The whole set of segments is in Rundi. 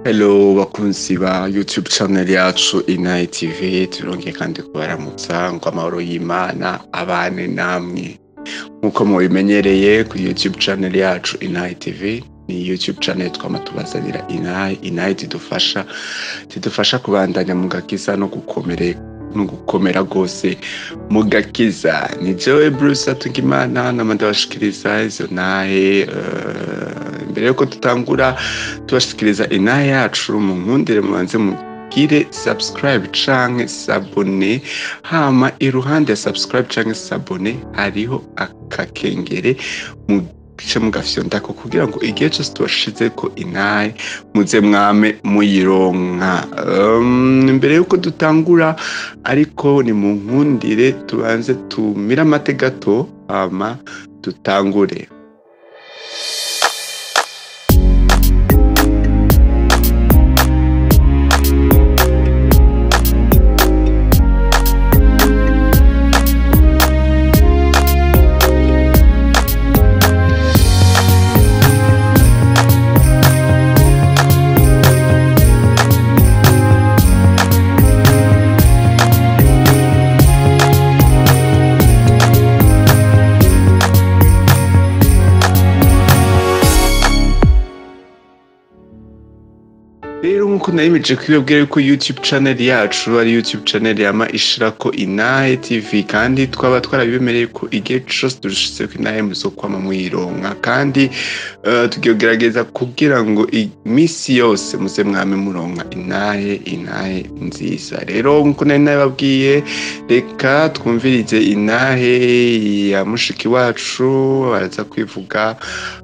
Hello bakunzi ba YouTube channel yacu Inaye TV, turongeye kandi kubaramutsa ngo amahoro y'Imana abane namwe. Nkuko mubimenyereye ku YouTube channel yacu Inaye TV, ni YouTube channel twama tubazanira Inaye tidufasha kubandanya mu gakiza no gukomera gose mu gakiza. Ni jewe Bruce Atungimana namandabashikiriza izo Inaye. Mbere yuko tutangura tubashikiriza Inaye yacu, mu nkundire mubanze mugire subscribe canke s'abone, hama iruhande ya subscribe canke s'abone hariho akakengere muce mugafyondako kugira ngo igihe cyose tubashizeko Inaye muze mwame muyironka. Mbere yuko dutangura ariko ni mu nkundire tubanze tumira amate gato hama dutangure. Rero nkuko nayimeje kwibabwira yuko YouTube channel yacu ari YouTube channel yama ishirako Inaye TV, kandi twaba twarabibemereye ko igihe cyose dushitse ko Inaye muzokwama muyironka, kandi tugerageza kugira ngo imisi yose muze mwame muronka Inaye nziza. Rero nkuko nababwiye, reka twumvirize Inaye ya mushiki wacu araza kwivuga,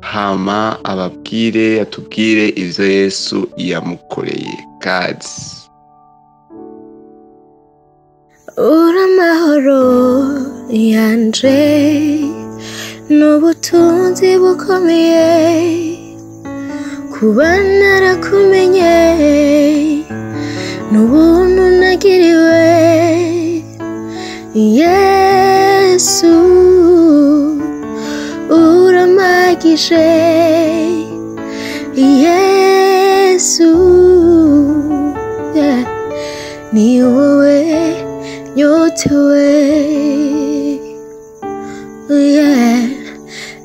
hama atubwire ivyo Yesu yamukoreye. Kazi uramahoro yanje n'ubutunzi bukomeye, kuba narakumenye n'ubuntu nagiriwe. Yesu uramagije, Yesu ni wowe nyotewe,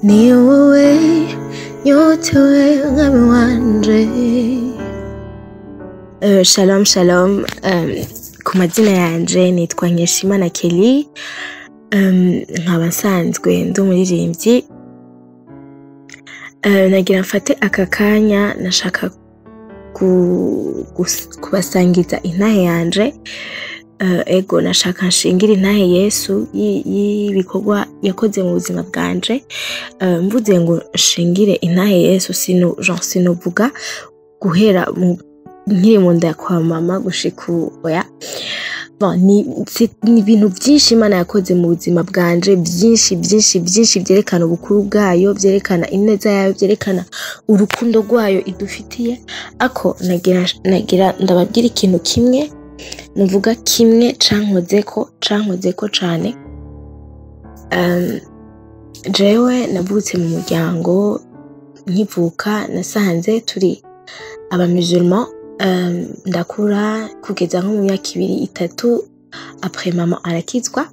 ni wowe nyotewe mwami wanje. Shalom ku mazina yanje nitwa Nkeshimana Kelly, nkaba nsanzwe ndi umuririmbyi. Nagira mfate aka kanya nashaka kubasangiza Inaye yanje. Ego nashaka nshingira Inaye Yesu y'ibikorwa yakoze mu buzima bwanje. Mvuze ngo nshingire Inaye Yesu sinovuga guhera nkiri mu nda kwa mama gushika oya. Ni ibintu byinshi Imana yakoze mu buzima bwanje, byinshi byerekana ubukuru bwayo, byerekana ineza yayo, byerekana urukundo rwayo idufitiye. Ako nagira ndababwira ikintu kimwe, nuvuga kimwe cankozeko cane. Jewe navutse mu muryango, nkivuka nasanze turi abamusulman. Ndakura kugeza nko mu myaka 2-3 après mama arakizwa,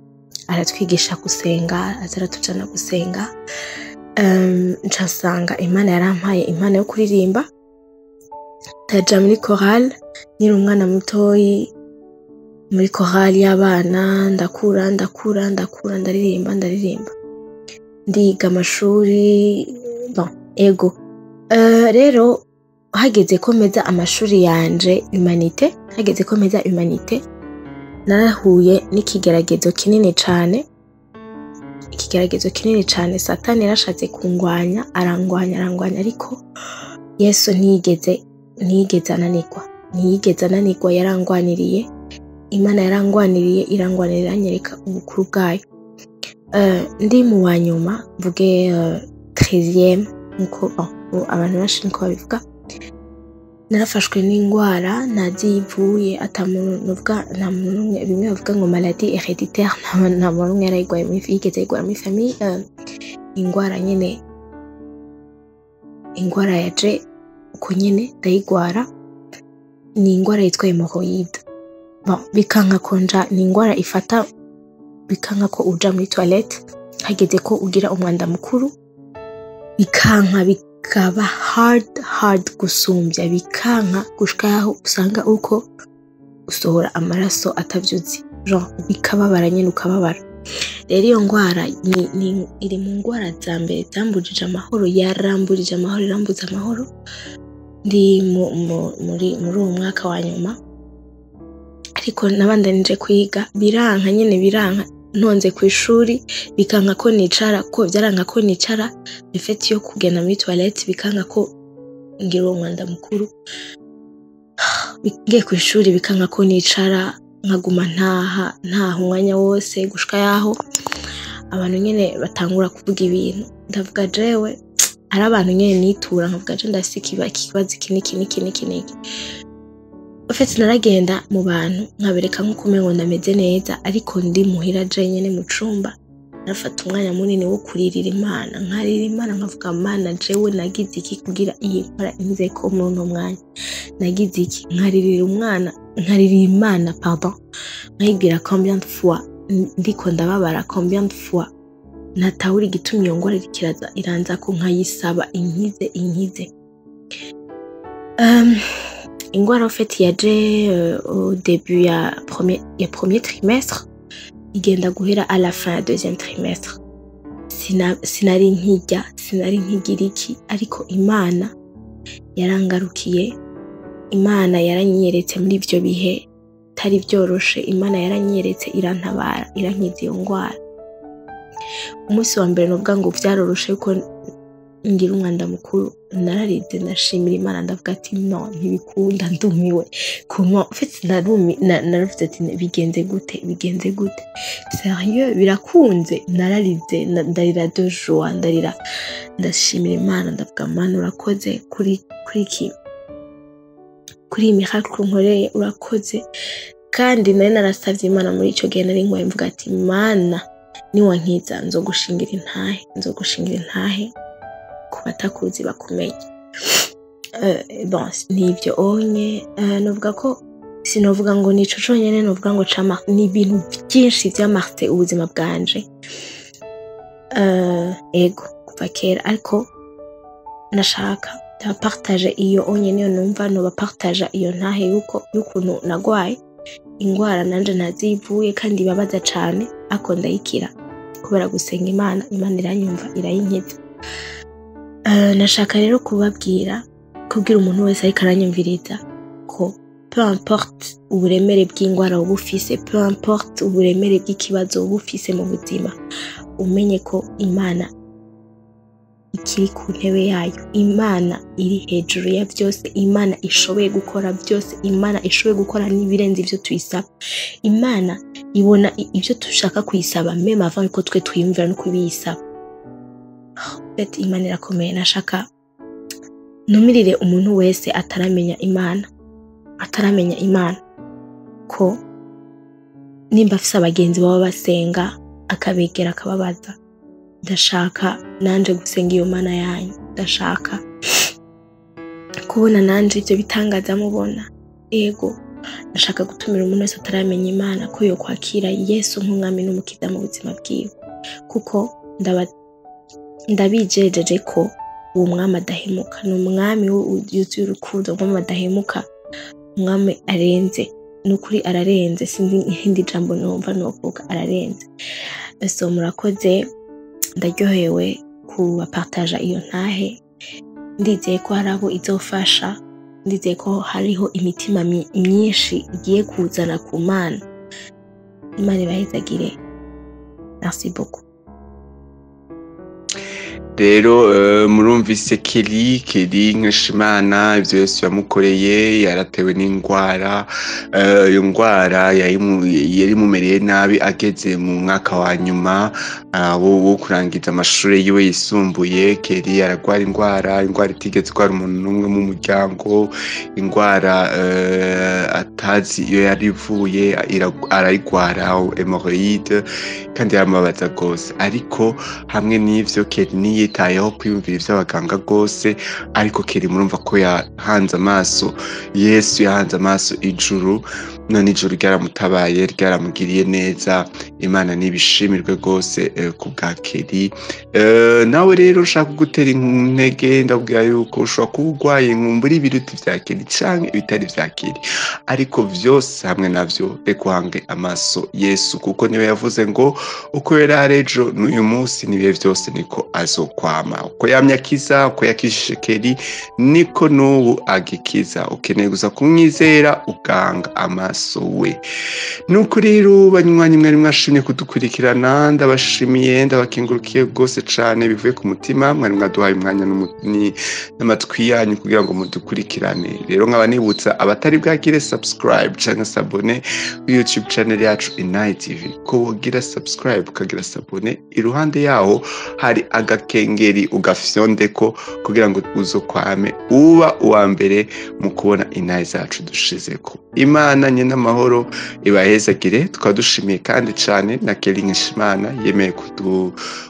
aratwigisha gusenga, azaratujana gusenga. Ncasanga Imana yarampaye impano yo kuririmba, ndaja muri chorale nyiri umwana mutoyi, muri chorale y'abana. Ndakura ndaririmba, ndiga amashuri. Ego rero hageze ko meza amashuri yanje humanité, narahuye n'ikigeragezo kinini cane. Satani yarashatse kungwanya, arangwanya, ariko Yesu ntiyigeze ananirwa. Yarangwaniriye, Imana irangwanirira anyereka ubukuru bwayo. Ndi mu wanyuma mvuge 13e nkuko abantu benshi niko babivuga. Narafashwe n'ingwara nazivuye, nta muntu bimwe bavuga ngo maladie héréditaire, nta muntu yarayigwaye yigeze ayigwara muri famille. Ingwara nyene, ingwara yaje uko nyene ndayigwara. ni ingwara yitwa hemorrhoide. Bon, bikanka konja ni ingwara ifata bikanka ko uja muri toilette hageze ko ugira umwanda mukuru, bikanka bikaba hard gusumbya, bikanka gushika yaho usanga uko usohora amaraso atavyuzi, bikababara nyene ukababara. Rero iyo ngwara iri mu ngwara za mbere zambujije amahoro, yaramburije amahoro, irambuza amahoro. Ndi muri uwo mwaka wa nyuma, ariko nabandanije kwiga, biranka nyene, biranka ntonze ku ishuri, bikanka ko nicara, ko byaranka ko nicara bifite yo kugenda muri toilette, bikanka ko ngira uwo mwanda mukuru. Ngiye ku ishuri bikanka ko nicara, nkaguma ntaha umwanya wose, gushika yaho abantu nyene batangura kuvuga ibintu. Ndavuga jewe ari abantu nyene nitura, nkavuga je ndasikiba ikibazo iki. Ufite naragenda mu bantu nkabereka nko kumengo ndameze neza, ariko ndi muhira je nyene mu cumba nafata umwanya munini wo kuririra Imana, nkarira Imana nkavuga Mana jewe nagize iki kugira iyi nkora inze ko muri uno mwanya, nagize iki, nkaririra Imana pardon, nkayibwira combien de fois ndiko ndababara, combien de fois natahuri gitumye iyo ngwara kiraza iranza ko nkayisaba inkize. Ingwara fait yaje au début ya premier trimestre, igenda guhera à la fin du deuxième trimestre. Sinari nkigira iki, ariko Imana yarangarukiye, Imana yaranyeretse muri ivyo bihe tari byoroshe, Imana yaranyeretse irantabara, irankiza iyo ngwara. Umunsi wa mbere novuga ngo vyaroroshe ko ngira umwanda mukuru, nararize ndashimira Imana, ndavuga ati no ntibikunda, ndumiwe kuma ufite naravuze ati bigenze gute sérieux birakunze. Nararize ndarira de joie, ndarira ndashimira Imana, ndavuga Mana urakoze kuri miracle nkoreye, urakoze. Kandi nari narasavye Imana muri ico gihe nari nkwaye, mvuga ati Mana niwankiza nzogushingira intahe ku batakuzi bakumenye. Bon, nivyo onye novuga ko sinovuga ngo nico conyene, novuga ngo cama ni ibintu byinshi vyamarse ubuzima bwanje ego kuva kera, ariko nashaka partage iyo onye niyo numva no bapartage iyo ntahe y'ukuntu nagwaye ingwara nanje nazivuye kandi babaza cane, ako ndayikira kubera gusenga Imana iranyumva irayinkiza. Nashaka rero kubwira umuntu wese ariko aranyumviriza ko peu importe uburemere bw'ingwara ubufise, peu importe uburemere bw'ikibazo ubufise mu buzima, umenye ko Imana ikiri ku ntebe yayo, Imana iri hejuru ya byose, Imana ishoboye gukora byose, Imana ishoboye gukora n'ibirenze ivyo tuyisaba. Imana ibona ivyo dushaka kuyisaba meme avant ko twe twiyumvira no kubiyisaba. Beti Imana irakomeye. Nashaka numirire umuntu wese ataramenya Imana ko nimba afise abagenzi baba basenga akabegera akababaza, ndashaka nanje gusenga iyo Mana yanyu, ndashaka kubona nanje ivyo bitangaza mubona. Ego ndashaka gutumira umuntu wese ataramenya Imana ko yo kwakira Yesu nk'umwami n'umukiza mu buzima bwiwe, kuko ndabijejeje ko uwo mwami adahemuka, ni umwami yuzuye urukundo, umwami adahemuka, umwami arenze, nukuri ararenze, sinzi hindi jambo numva novuga, ararenze. So murakoze, ndaryohewe kubapartaja iyo ntahe, ndizeye ko hari abo izofasha, ndizeye ko hariho imitima myinshi igiye kuzana ku Mana. Imana ibahezagire. Merci beaucoup. Rero murumvise Kelly nk'Imana ivyo Yesu yamukoreye, yaratewe n'ingwara, iyo ngwara yari mumereye nabi ageze mu mwaka wa nyuma wo kurangiza amashuri yiwe yisumbuye. Kelly aragwara ingwara itigeze kwara umuntu n'umwe mu muryango, ingwara atazi iyo yarivuye, arayigwara hemorrhoide, kandi yaramubabaza gose. Ariko hamwe n'ivyo Kelly ntiyitayeho kwiyumvira ivy'abaganga rwose, ariko Kelly murumva ko yahanze amaso Yesu, yahanze amaso ijuru, none ijuru ryaramutabaye, ryaramugiriye neza. Imana nibishimirwe rwose ku bwa Kelly. Nawe rero ushaka kugutera intege, ndabwira yuko ushobora kuba urwaye nkumbura ibiruti vya Kelly canke ibitari vya Kelly, ariko vyose hamwe navyo reka uhange amaso Yesu, kuko niwe yavuze ngo uko yari ari ejo n'uyu munsi n'ibihe vyose niko azokwama. Uko yamye akiza, uko yakijije Kelly, niko n'ubu agikiza. Ukeneye gusa kumwizera ugahanga amaso we. Nuko rero banywanyi mwari mwashimye kudukurikirana, ndabashimiye, ndabakengurukiye rwose cane bivuye ku mutima. Mwari mwaduhaye umwanya n'amatwi yanyu kugira ngo mudukurikirane. Rero nkaba nibutsa abatari bwagire subscribe canke sabone YouTube channel yacu Inaye TV, ko wogira subscribe ukagira sabone, iruhande yaho hari agakengeri ugafyondeko kugira ngo uzokwame uba uwa mbere mu kubona Inaye zacu dushizeko. Imana nyene amahoro ibahezagire. Tukaba dushimiye kandi cane na Kelly Nkeshimana yemeye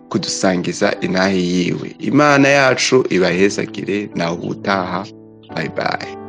kudusangiza Inaye yiwe. Imana yacu ibahezagire, naho ubutaha. Bye bye.